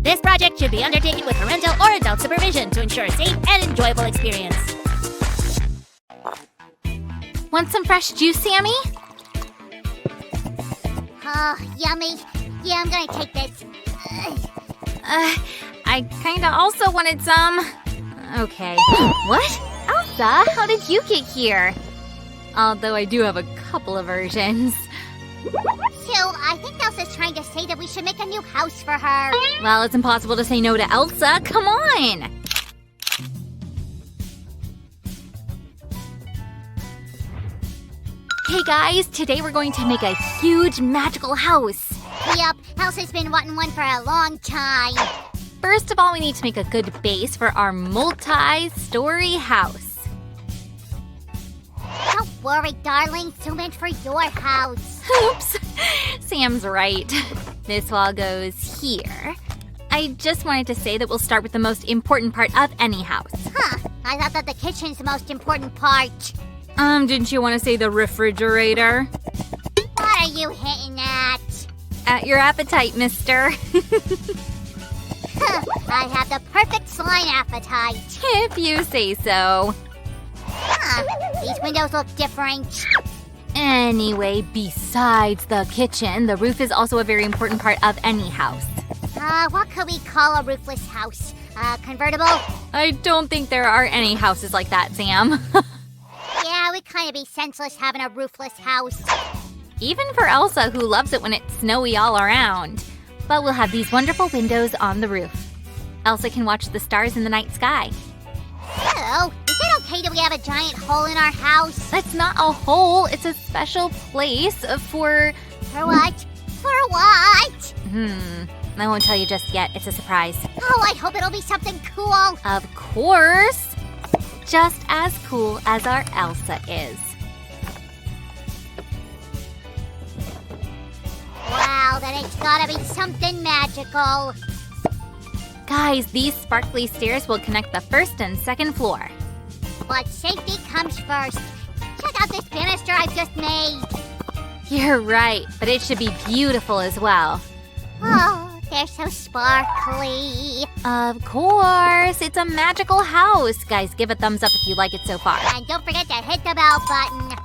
This project should be undertaken with parental or adult supervision to ensure a safe and enjoyable experience. Want some fresh juice, Sammy? Oh, yummy. Yeah, I'm gonna take this. I kinda also wanted some. Okay. What? Elsa, how did you get here? Although I do have a couple of versions. So, I think Elsa's trying to say that we should make a new house for her. Well, it's impossible to say no to Elsa. Come on! Hey guys, today we're going to make a huge magical house. Yep, Elsa's been wanting one for a long time. First of all, we need to make a good base for our multi-story house. Don't worry, darling. So meant for your house. Oops. Sam's right. This wall goes here. I just wanted to say that we'll start with the most important part of any house. Huh. I thought that the kitchen's the most important part. Didn't you want to say the refrigerator? What are you hitting at? At your appetite, mister. I have the perfect slime appetite. If you say so. Huh. These windows look different. Anyway, besides the kitchen, the roof is also a very important part of any house. What could we call a roofless house? Convertible? I don't think there are any houses like that, Sam. Yeah, it would kind of be senseless having a roofless house. Even for Elsa, who loves it when it's snowy all around. But we'll have these wonderful windows on the roof. Elsa can watch the stars in the night sky. So, is it okay that we have a giant hole in our house? That's not a hole. It's a special place for... For what? For what? I won't tell you just yet. It's a surprise. Oh, I hope it'll be something cool. Of course. Just as cool as our Elsa is. Wow, then it's gotta be something magical. Guys, these sparkly stairs will connect the first and second floor. But safety comes first. Check out this banister I've just made. You're right, but it should be beautiful as well. Oh, they're so sparkly. Of course, it's a magical house. Guys, give a thumbs up if you like it so far. And don't forget to hit the bell button.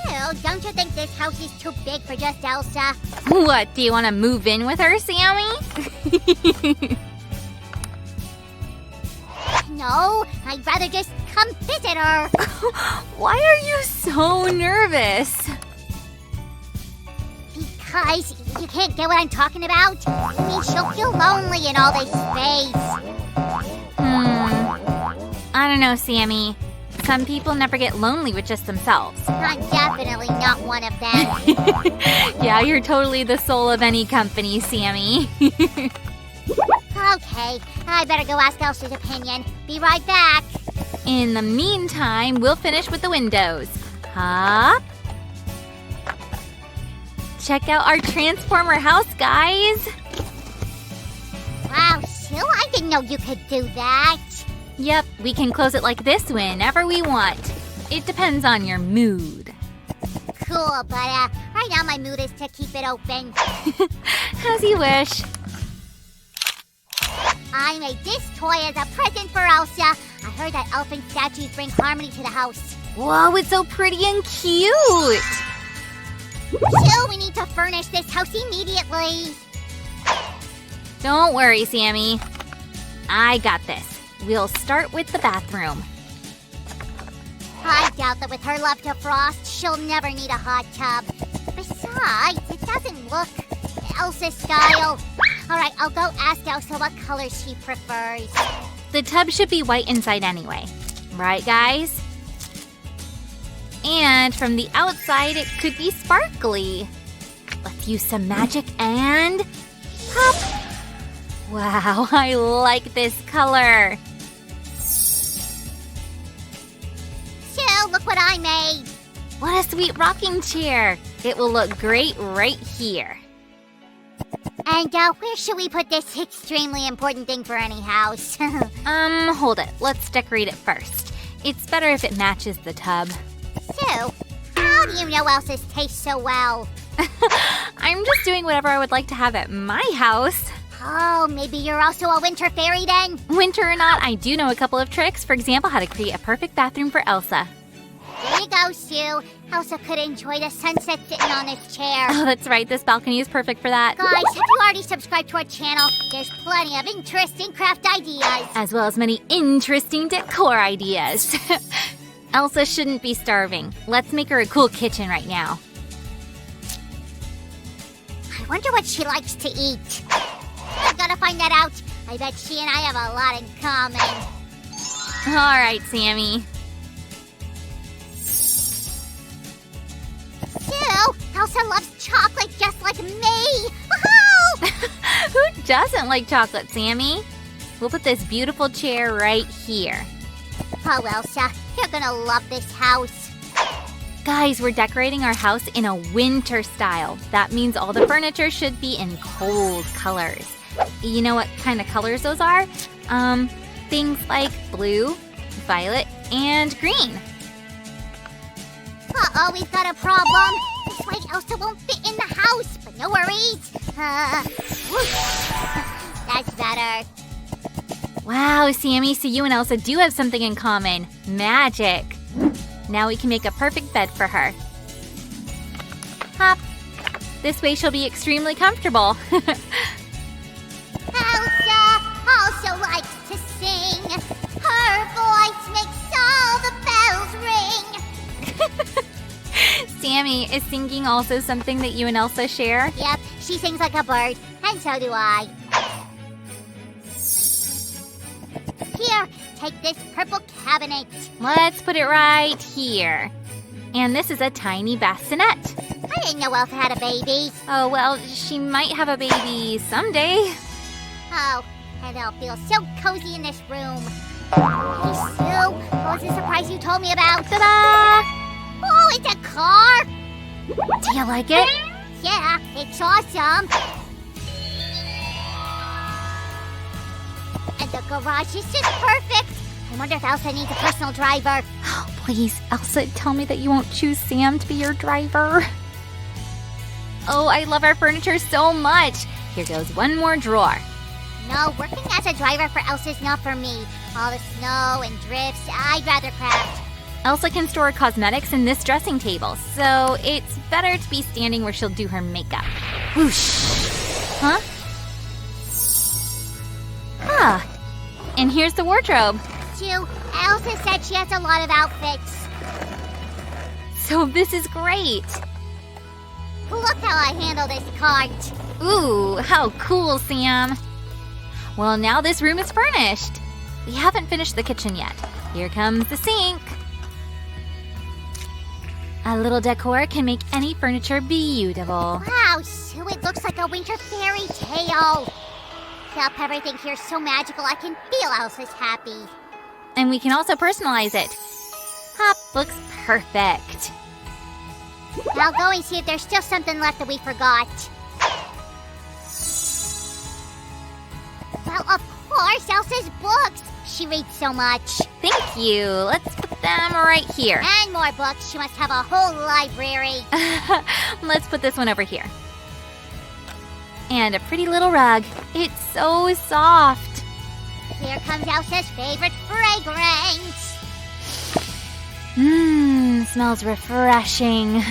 Ew, don't you think this house is too big for just Elsa? What, do you want to move in with her, Sammy? No, I'd rather just come visit her. Why are you so nervous? Because you can't get what I'm talking about. I mean, she'll feel lonely in all this space. I don't know, Sammy. Some people never get lonely with just themselves. I'm definitely not one of them. Yeah, you're totally the soul of any company, Sammy. Okay, I better go ask Elsa's opinion. Be right back. In the meantime, we'll finish with the windows. Hop. Check out our transformer house, guys. Wow, Sil, I didn't know you could do that. Yep, we can close it like this whenever we want. It depends on your mood. Cool, but right now my mood is to keep it open. As you wish. I made this toy as a present for Elsa. I heard that elfin statues bring harmony to the house. Whoa, it's so pretty and cute. So we need to furnish this house immediately. Don't worry, Sammy. I got this. We'll start with the bathroom. I doubt that with her love to Frost, she'll never need a hot tub. Besides, it doesn't look Elsa style. All right, I'll go ask Elsa what color she prefers. The tub should be white inside anyway. Right, guys? And from the outside, it could be sparkly. Let's use some magic and... pop! Wow, I like this color. So, look what I made. What a sweet rocking chair. It will look great right here. And where should we put this extremely important thing for any house? Hold it. Let's decorate it first. It's better if it matches the tub. So, how do you know Elsa's taste so well? I'm just doing whatever I would like to have at my house. Oh, maybe you're also a winter fairy then? Winter or not, I do know a couple of tricks. For example, how to create a perfect bathroom for Elsa. There you go, Sue. Elsa could enjoy the sunset sitting on this chair. Oh, that's right. This balcony is perfect for that. Guys, have you already subscribed to our channel? There's plenty of interesting craft ideas. As well as many interesting decor ideas. Elsa shouldn't be starving. Let's make her a cool kitchen right now. I wonder what she likes to eat. I've got to find that out. I bet she and I have a lot in common. All right, Sammy. Sue, Elsa loves chocolate just like me. Woohoo! Who doesn't like chocolate, Sammy? We'll put this beautiful chair right here. Oh, Elsa, you're gonna love this house. Guys, we're decorating our house in a winter style. That means all the furniture should be in cold colors. You know what kind of colors those are? Things like blue, violet, and green. Uh-oh, we've got a problem. This way Elsa won't fit in the house, but no worries. That's better. Wow, Sammy, so you and Elsa do have something in common. Magic. Now we can make a perfect bed for her. Hop. This way she'll be extremely comfortable. Elsa also likes to sing. Her voice makes all the bells ring. Sammy, is singing also something that you and Elsa share? Yep, she sings like a bird, and so do I. Here, take this purple cabinet. Let's put it right here. And this is a tiny bassinet. I didn't know Elsa had a baby. Oh, well, she might have a baby someday. Oh, and I'll feel so cozy in this room. Hey, Sue, what was the surprise you told me about? Ta-da! Oh, it's a car! Do you like it? Yeah, it's awesome. And the garage is just perfect. I wonder if Elsa needs a personal driver. Oh, please, Elsa, tell me that you won't choose Sam to be your driver. Oh, I love our furniture so much. Here goes one more drawer. No, working as a driver for Elsa's not for me. All the snow and drifts, I'd rather craft. Elsa can store cosmetics in this dressing table, so it's better to be standing where she'll do her makeup. Whoosh! Huh? Ah, and here's the wardrobe. Sue, Elsa said she has a lot of outfits. So this is great. Look how I handle this cart. Ooh, how cool, Sam. Well, now this room is furnished. We haven't finished the kitchen yet. Here comes the sink. A little decor can make any furniture beautiful. Wow, Sue, it looks like a winter fairy tale. Yep, everything here's so magical I can feel Elsa's happy. And we can also personalize it. Hop looks perfect. I'll go and see if there's still something left that we forgot. Well, of course, Elsa's books. She reads so much. Thank you. Let's put them right here. And more books. She must have a whole library. Let's put this one over here. And a pretty little rug. It's so soft. Here comes Elsa's favorite fragrance. Smells refreshing.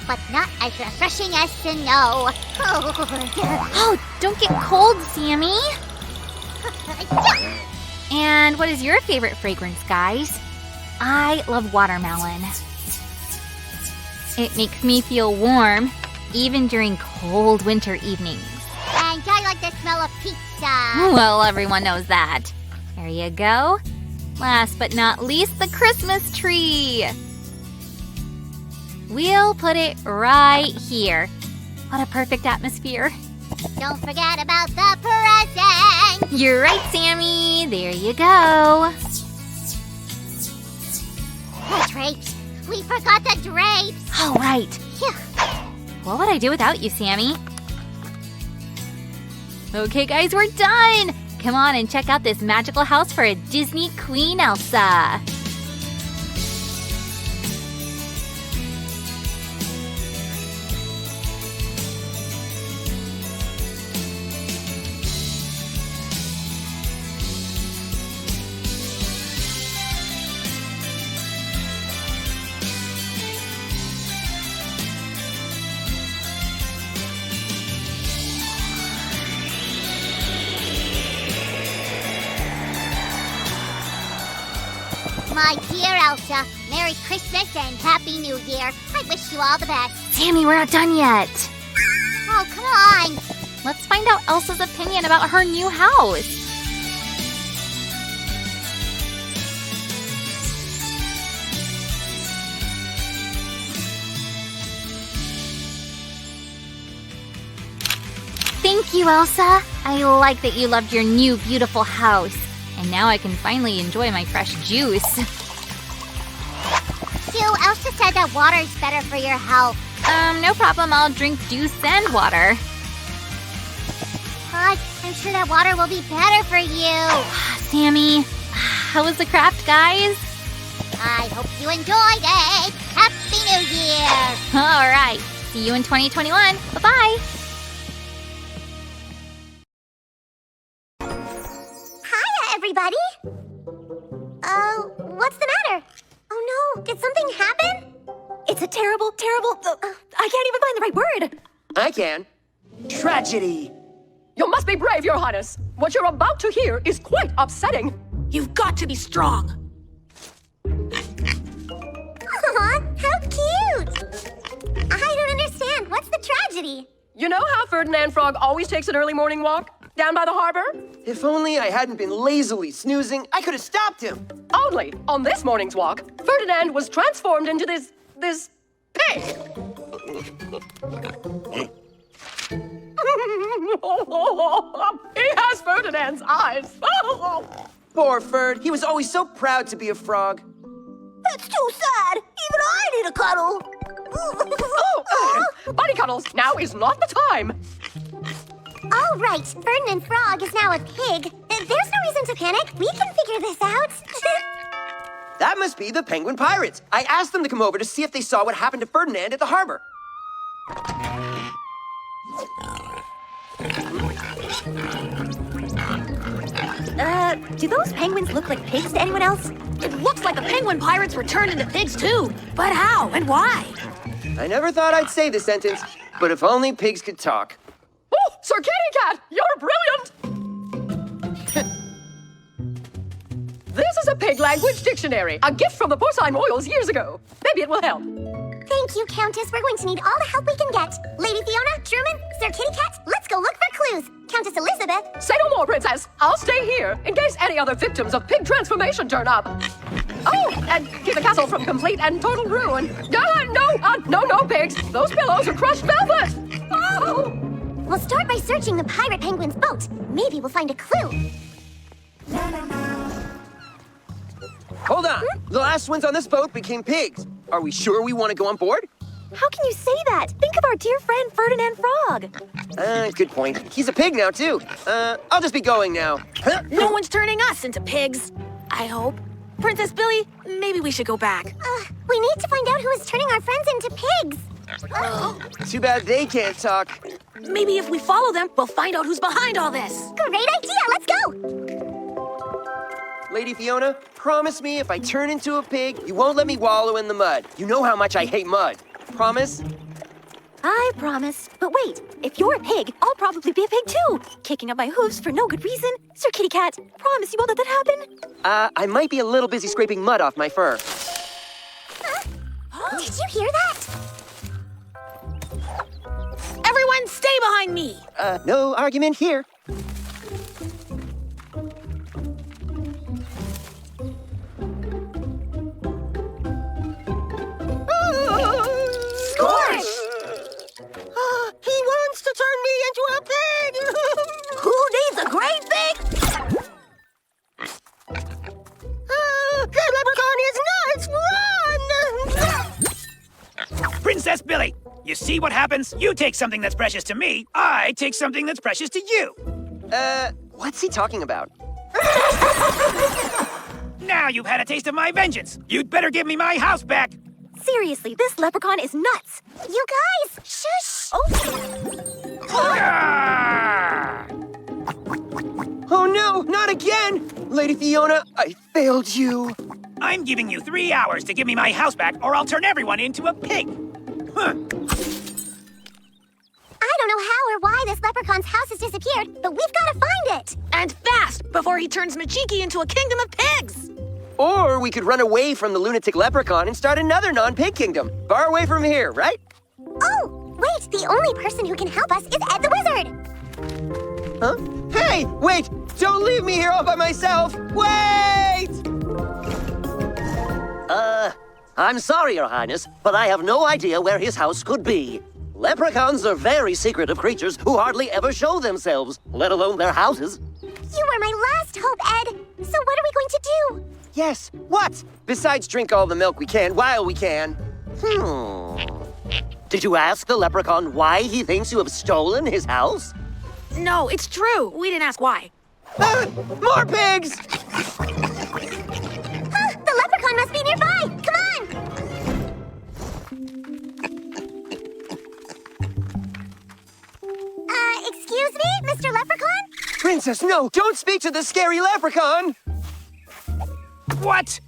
But not as refreshing as snow. Oh, don't get cold, Sammy. And what is your favorite fragrance, guys? I love watermelon. It makes me feel warm, even during cold winter evenings. And I like the smell of pizza. Well, everyone knows that. There you go. Last but not least, the Christmas tree. We'll put it right here. What a perfect atmosphere. Don't forget about the present. You're right, Sammy. There you go. The drapes. We forgot the drapes. Oh, right. Phew. What would I do without you, Sammy? Okay, guys, we're done. Come on and check out this magical house for a Disney Queen Elsa. My dear Elsa, Merry Christmas and Happy New Year. I wish you all the best. Tammy, we're not done yet. Oh, come on. Let's find out Elsa's opinion about her new house. Thank you, Elsa. I like that you loved your new beautiful house. And now I can finally enjoy my fresh juice. Phew, Elsa said that water is better for your health. No problem. I'll drink juice and water. But I'm sure that water will be better for you. Sammy, how was the craft, guys? I hope you enjoyed it. Happy New Year. All right. See you in 2021. Bye-bye. Hiya, everybody. What's the matter? Oh no, did something happen? It's a terrible, I can't even find the right word. I can. Tragedy. You must be brave, Your Highness. What you're about to hear is quite upsetting. You've got to be strong. Aw, how cute. I don't understand. What's the tragedy? You know how Ferdinand Frog always takes an early morning walk down by the harbor? If only I hadn't been lazily snoozing, I could have stopped him. Only on this morning's walk, Ferdinand was transformed into this pig. He has Ferdinand's eyes. Poor Ferd. He was always so proud to be a frog. That's too sad. Even I need a cuddle. Buddy cuddles, now is not the time. All right, Ferdinand Frog is now a pig. There's no reason to panic. We can figure this out. That must be the Penguin Pirates. I asked them to come over to see if they saw what happened to Ferdinand at the harbor. Do those penguins look like pigs to anyone else? It looks like the penguin pirates were turned into pigs too. But how and why? I never thought I'd say this sentence, but if only pigs could talk. Oh, Sir Kitty Cat, you're brilliant. This is a pig language dictionary, a gift from the porcine royals years ago. Maybe it will help. Thank you, Countess. We're going to need all the help we can get. Lady Fiona, Truman, Sir Kitty Cat, let's go look for clues. Countess Elizabeth. Say no more, Princess. I'll stay here in case any other victims of pig transformation turn up. Oh, and keep the castle from complete and total ruin. No, pigs. Those pillows are crushed velvet. Oh! We'll start by searching the pirate penguin's boat. Maybe we'll find a clue. Hold on. The last ones on this boat became pigs. Are we sure we want to go on board? How can you say that? Think of our dear friend Ferdinand Frog. Good point. He's a pig now, too. I'll just be going now. No one's turning us into pigs. I hope. Princess Billy, maybe we should go back. We need to find out who is turning our friends into pigs. Too bad they can't talk. Maybe if we follow them, we'll find out who's behind all this. Great idea. Let's go. Lady Fiona, promise me if I turn into a pig, you won't let me wallow in the mud. You know how much I hate mud. Promise? I promise. But wait, if you're a pig, I'll probably be a pig too. Kicking up my hooves for no good reason. Sir Kitty Cat, promise you won't let that happen. I might be a little busy scraping mud off my fur. Did you hear that? Everyone stay behind me. No argument here. Scorch! He wants to turn me into a pig! Who needs a great pig? That leprechaun is nuts! Run! Princess Billy, you see what happens? You take something that's precious to me, I take something that's precious to you. What's he talking about? Now you've had a taste of my vengeance. You'd better give me my house back. Seriously, this leprechaun is nuts. You guys, shush. Ah! Oh no, not again! Lady Fiona, I failed you. I'm giving you 3 hours to give me my house back, or I'll turn everyone into a pig. Huh. I don't know how or why this leprechaun's house has disappeared, but we've got to find it. And fast, before he turns Majiki into a kingdom of pigs. Or we could run away from the lunatic leprechaun and start another non-pig kingdom. Far away from here, right? Oh, wait, the only person who can help us is Ed the Wizard. Huh? Hey, wait! Don't leave me here all by myself! Wait! I'm sorry, Your Highness, but I have no idea where his house could be. Leprechauns are very secretive creatures who hardly ever show themselves, let alone their houses. You were my last hope, Ed. So what are we going to do? Yes, what? Besides drink all the milk we can while we can. Did you ask the leprechaun why he thinks you have stolen his house? No, it's true. We didn't ask why. More pigs! The leprechaun must be nearby. Come on! Excuse me, Mr. Leprechaun? Princess, no! Don't speak to the scary leprechaun! What?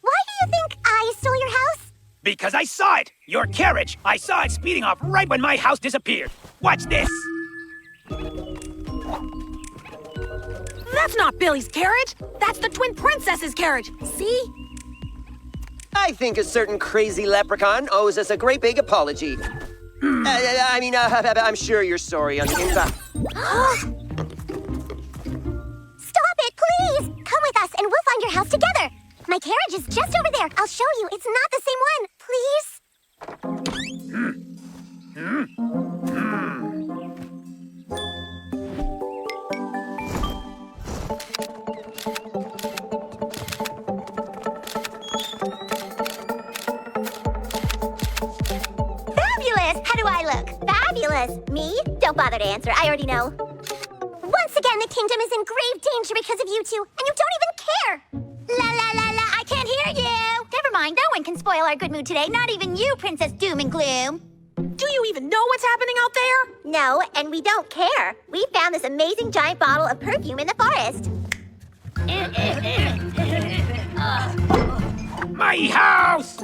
Why do you think I stole your house? Because I saw it! Your carriage! I saw it speeding off right when my house disappeared. Watch this! That's not Billy's carriage. That's the twin princess's carriage. See? I think a certain crazy leprechaun owes us a great big apology. I'm sure you're sorry on the inside. Stop it, please! Come with us and we'll find your house together. My carriage is just over there. I'll show you. It's not the same one. Please? Fabulous! How do I look? Fabulous! Me? Don't bother to answer. I already know. Once again, the kingdom is in grave danger because of you two, and you don't even care! La la la la, I can't hear you! Never mind, no one can spoil our good mood today, not even you, Princess Doom and Gloom. Do you even know what's happening out there? No, and we don't care. We found this amazing giant bottle of perfume in the forest. My house!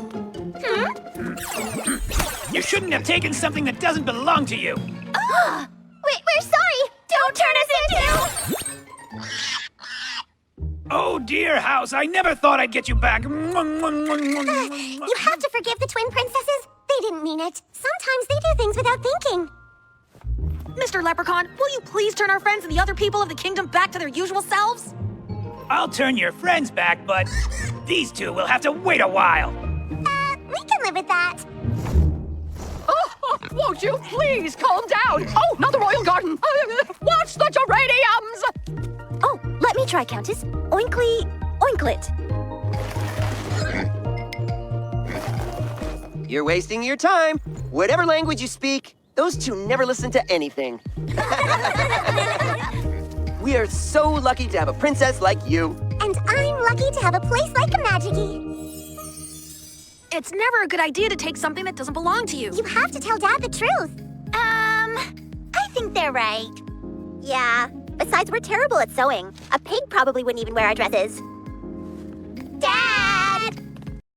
You shouldn't have taken something that doesn't belong to you. We're sorry! Don't turn us into... Oh, dear house, I never thought I'd get you back. You have to forgive the twin princesses. They didn't mean it. Sometimes they do things without thinking. Mr. Leprechaun, will you please turn our friends and the other people of the kingdom back to their usual selves? I'll turn your friends back, but these two will have to wait a while. We can live with that. Oh, won't you please calm down? Oh, not the royal garden. Watch the geraniums. Oh, let me try, Countess. Oinkly, oinklet. You're wasting your time. Whatever language you speak, those two never listen to anything. We are so lucky to have a princess like you. And I'm lucky to have a place like Imagine. It's never a good idea to take something that doesn't belong to you. You have to tell Dad the truth. I think they're right. Yeah. Besides, we're terrible at sewing. A pig probably wouldn't even wear our dresses.